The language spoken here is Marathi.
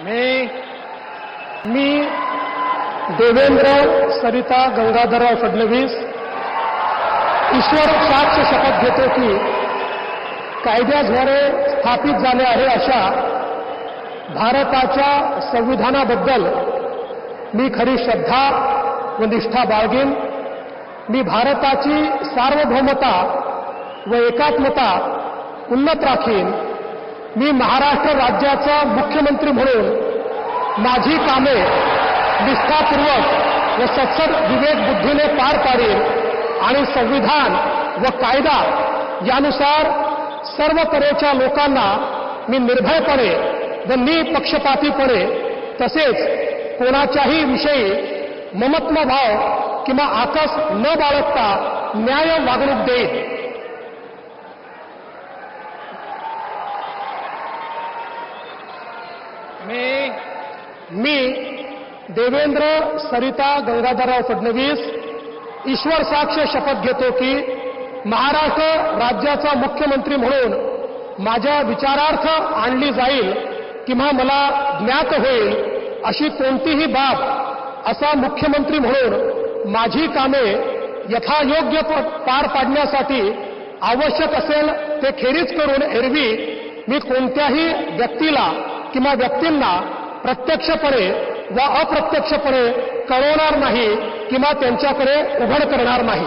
मी देवेंद्र सरिता गंगाधरराव फडणवीस ईश्वर साक्ष शपथ घेतो की कायद्याद्वारे स्थापित झाले आहे अशा भारताच्या संविधानाबद्दल मी खरी श्रद्धा व निष्ठा बाळगेन। मी भारताची सार्वभौमता व एकात्मता उन्नत राखीन। मी महाराष्ट्र राज्याचा मुख्यमंत्री म्हणून माझी कामे निष्ठापूर्वक व सत्सद विवेक बुद्धीने पार पाडेन आणि संविधान व कायदा यानुसार सर्व तऱ्हेच्या लोकांना मी निर्भयपणे व निपक्षपातीपणे तसेच कोणाच्याही विषयी ममत्व भाव किंवा आकस न बाळगता न्याय वागणूक देईन। मी देवेंद्र सरिता गंगाधरराव फडणवीस ईश्वर साक्ष शपथ घेतो की महाराष्ट्र राज्याचा मुख्यमंत्री म्हणून माझ्या विचारार्थ आणली जाईल किंवा मला ज्ञात होईल अशी कोणतीही बाब असा मुख्यमंत्री म्हणून माझी कामे यथायोग्य पार पाडण्यासाठी आवश्यक असेल ते खेरीज करून एरवी मी कोणत्याही व्यक्तीला किंवा व्यक्तींना प्रत्यक्षपणे व अप्रत्यक्षपणे कळवणार नाही किंवा त्यांच्याकडे उघड करणार नाही।